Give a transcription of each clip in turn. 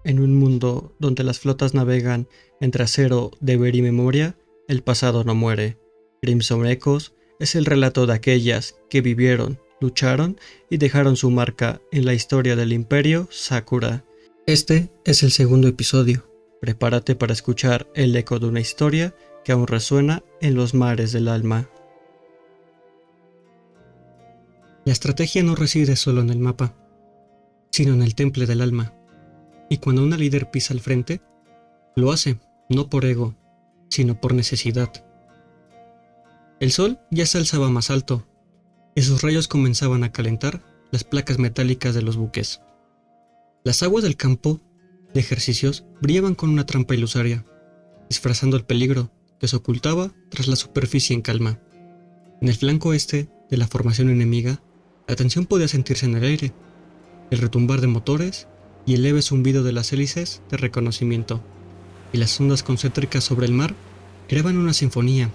En un mundo donde las flotas navegan entre acero, deber y memoria, el pasado no muere. Crimson Echoes es el relato de aquellas que vivieron, lucharon y dejaron su marca en la historia del Imperio Sakura. Este es el segundo episodio. Prepárate para escuchar el eco de una historia que aún resuena en los mares del alma. La estrategia no reside solo en el mapa, sino en el temple del alma. Y cuando una líder pisa al frente, lo hace no por ego, sino por necesidad. El sol ya se alzaba más alto, y sus rayos comenzaban a calentar las placas metálicas de los buques. Las aguas del campo de ejercicios brillaban con una trampa ilusoria, disfrazando el peligro que se ocultaba tras la superficie en calma. En el flanco este de la formación enemiga, la tensión podía sentirse en el aire, el retumbar de motores y el leve zumbido de las hélices de reconocimiento, y las ondas concéntricas sobre el mar creaban una sinfonía,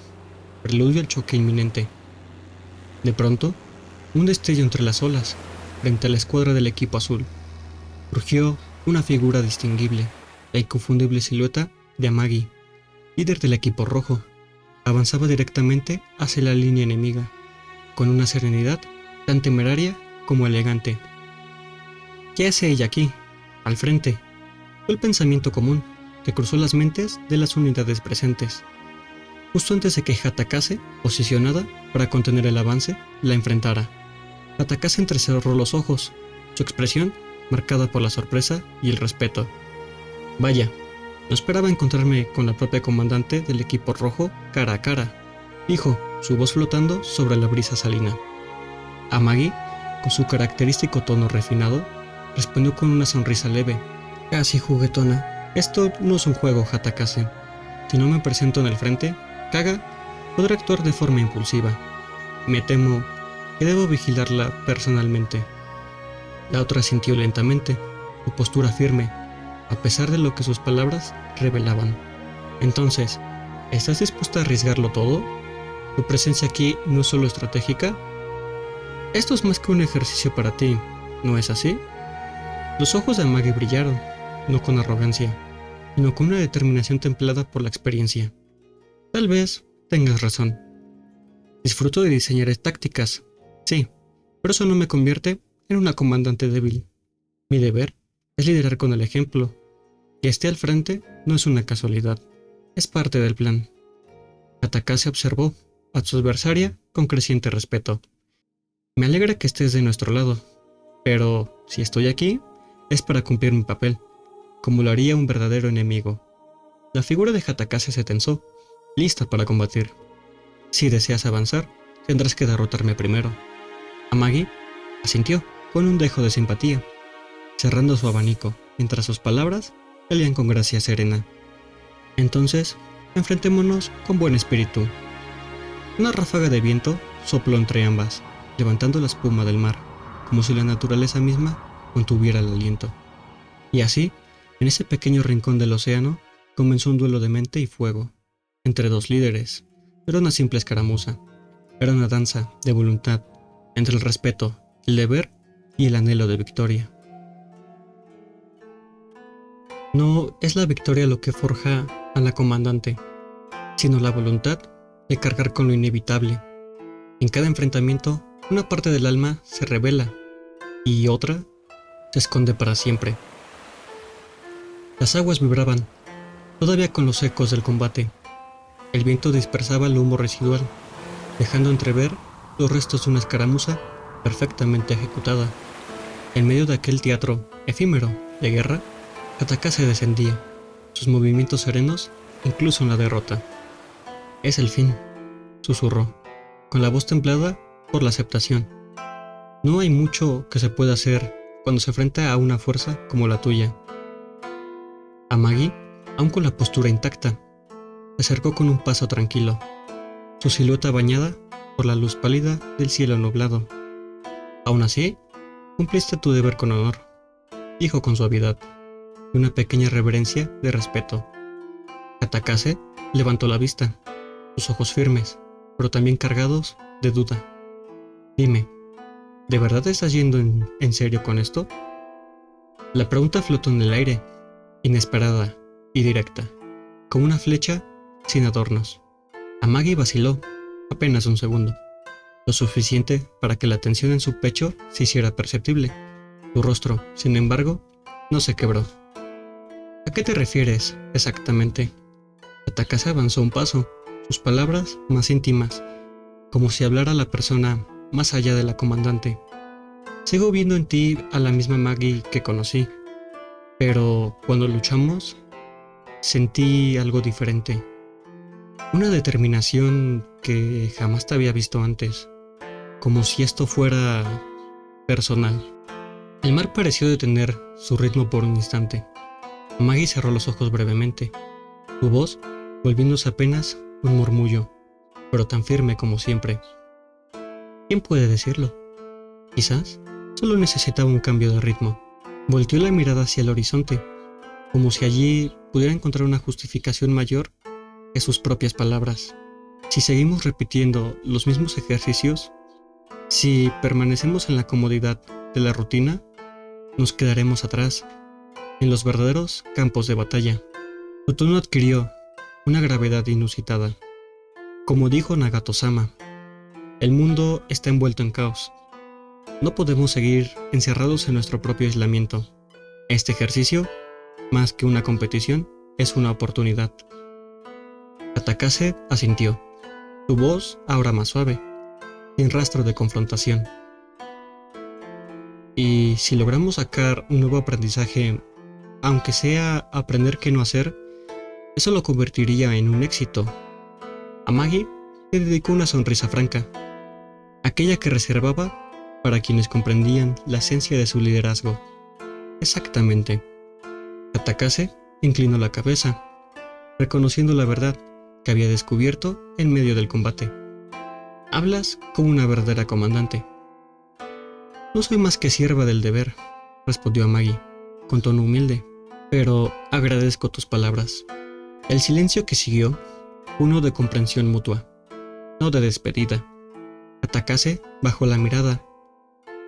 preludio al choque inminente. De pronto, un destello entre las olas, frente a la escuadra del equipo azul, surgió una figura distinguible, la inconfundible silueta de Amagi, líder del equipo rojo. Avanzaba directamente hacia la línea enemiga, con una serenidad tan temeraria como elegante. ¿Qué hace ella aquí, al frente? Fue el pensamiento común que cruzó las mentes de las unidades presentes. Justo antes de que Hatakase, posicionada para contener el avance, la enfrentara. Hatakase entrecerró los ojos, su expresión marcada por la sorpresa y el respeto. Vaya, no esperaba encontrarme con la propia comandante del equipo rojo cara a cara, dijo, su voz flotando sobre la brisa salina. Amagi, con su característico tono refinado, respondió con una sonrisa leve, casi juguetona. Esto no es un juego, Hatakase. Si no me presento en el frente, Kaga podrá actuar de forma impulsiva. Me temo que debo vigilarla personalmente. La otra sintió lentamente, su postura firme, a pesar de lo que sus palabras revelaban. Entonces, ¿estás dispuesta a arriesgarlo todo? ¿Tu presencia aquí no es solo estratégica? Esto es más que un ejercicio para ti, ¿no es así? Los ojos de Amagi brillaron, no con arrogancia, sino con una determinación templada por la experiencia. Tal vez tengas razón. Disfruto de diseñar tácticas, sí, pero eso no me convierte en una comandante débil. Mi deber es liderar con el ejemplo. Que esté al frente no es una casualidad, es parte del plan. Hatakase observó a su adversaria con creciente respeto. Me alegra que estés de nuestro lado, pero si estoy aquí, es para cumplir mi papel, como lo haría un verdadero enemigo. La figura de Hatakase se tensó, lista para combatir. Si deseas avanzar, tendrás que derrotarme primero. Amagi asintió con un dejo de simpatía, cerrando su abanico, mientras sus palabras salían con gracia serena. Entonces, enfrentémonos con buen espíritu. Una ráfaga de viento sopló entre ambas, levantando la espuma del mar, como si la naturaleza misma contuviera el aliento. Y así, en ese pequeño rincón del océano, comenzó un duelo de mente y fuego, entre dos líderes. Era una simple escaramuza, era una danza de voluntad, entre el respeto, el deber y el anhelo de victoria. No es la victoria lo que forja a la comandante, sino la voluntad de cargar con lo inevitable. En cada enfrentamiento, una parte del alma se revela y otra se esconde para siempre. Las aguas vibraban, todavía con los ecos del combate. El viento dispersaba el humo residual, dejando entrever los restos de una escaramuza perfectamente ejecutada. En medio de aquel teatro efímero de guerra, Hatakase descendía, sus movimientos serenos incluso en la derrota. Es el fin, susurró, con la voz templada por la aceptación. No hay mucho que se pueda hacer cuando se enfrenta a una fuerza como la tuya. Amagi, aún con la postura intacta, se acercó con un paso tranquilo, su silueta bañada por la luz pálida del cielo nublado. Aún así, cumpliste tu deber con honor, dijo con suavidad, y una pequeña reverencia de respeto. Hatakase levantó la vista, sus ojos firmes, pero también cargados de duda. Dime, ¿de verdad estás yendo en serio con esto? La pregunta flotó en el aire, inesperada y directa, como una flecha sin adornos. A Maggie vaciló apenas un segundo, lo suficiente para que la tensión en su pecho se hiciera perceptible. Su rostro, sin embargo, no se quebró. ¿A qué te refieres exactamente? Katakase avanzó un paso, sus palabras más íntimas, como si hablara la persona más allá de la comandante. Sigo viendo en ti a la misma Maggie que conocí, pero cuando luchamos, sentí algo diferente. Una determinación que jamás te había visto antes, como si esto fuera personal. El mar pareció detener su ritmo por un instante. Maggie cerró los ojos brevemente, su voz volviéndose apenas un murmullo, pero tan firme como siempre. ¿Quién puede decirlo? Quizás solo necesitaba un cambio de ritmo. Volteó la mirada hacia el horizonte, como si allí pudiera encontrar una justificación mayor que sus propias palabras. Si seguimos repitiendo los mismos ejercicios, si permanecemos en la comodidad de la rutina, nos quedaremos atrás, en los verdaderos campos de batalla. Su tono adquirió una gravedad inusitada. Como dijo Nagato-sama, el mundo está envuelto en caos. No podemos seguir encerrados en nuestro propio aislamiento. Este ejercicio, más que una competición, es una oportunidad. Katakase asintió, su voz ahora más suave, sin rastro de confrontación. Y si logramos sacar un nuevo aprendizaje, aunque sea aprender qué no hacer, eso lo convertiría en un éxito. A Maggie le dedicó una sonrisa franca, aquella que reservaba para quienes comprendían la esencia de su liderazgo. Exactamente. Katakase inclinó la cabeza, reconociendo la verdad que había descubierto en medio del combate. Hablas como una verdadera comandante. No soy más que sierva del deber, respondió Maggie, con tono humilde, pero agradezco tus palabras. El silencio que siguió fue uno de comprensión mutua, no de despedida. Katakase bajó la mirada,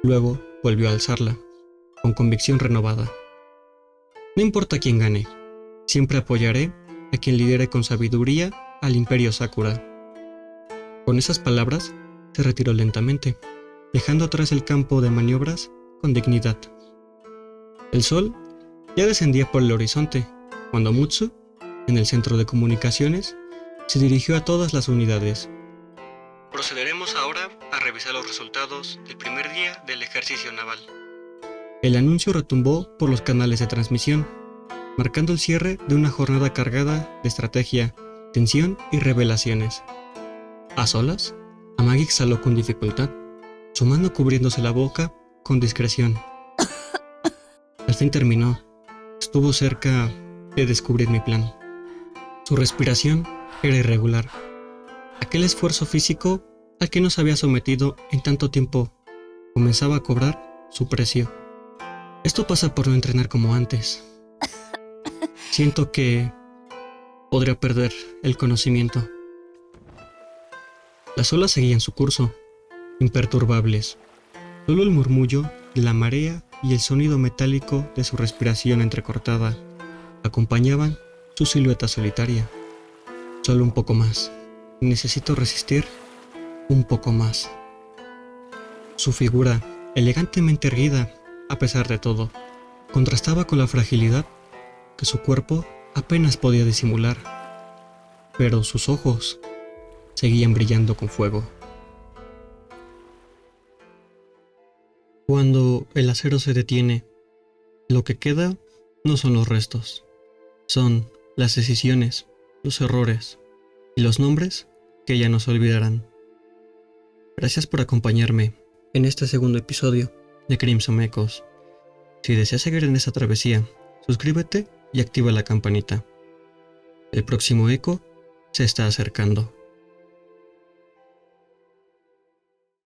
luego volvió a alzarla, con convicción renovada. No importa quién gane, siempre apoyaré a quien lidere con sabiduría al Imperio Sakura. Con esas palabras, se retiró lentamente, dejando atrás el campo de maniobras con dignidad. El sol ya descendía por el horizonte, cuando Mutsu, en el centro de comunicaciones, se dirigió a todas las unidades. Procederemos ahora a revisar los resultados del primer día del ejercicio naval. El anuncio retumbó por los canales de transmisión, marcando el cierre de una jornada cargada de estrategia, tensión y revelaciones. A solas, Amagi exhaló con dificultad, su mano cubriéndose la boca con discreción. Al fin terminó. Estuvo cerca de descubrir mi plan. Su respiración era irregular. Aquel esfuerzo físico al que nos había sometido en tanto tiempo comenzaba a cobrar su precio. Esto pasa por no entrenar como antes. Siento que podría perder el conocimiento. Las olas seguían su curso, imperturbables. Solo el murmullo de la marea y el sonido metálico de su respiración entrecortada acompañaban su silueta solitaria. Solo un poco más. Necesito resistir un poco más. Su figura, elegantemente erguida, a pesar de todo, contrastaba con la fragilidad que su cuerpo apenas podía disimular. Pero sus ojos seguían brillando con fuego. Cuando el acero se detiene, lo que queda no son los restos, son las decisiones, los errores y los nombres que ya no se olvidarán. Gracias por acompañarme en este segundo episodio de Crimson Echoes. Si deseas seguir en esta travesía, suscríbete y activa la campanita. El próximo eco se está acercando.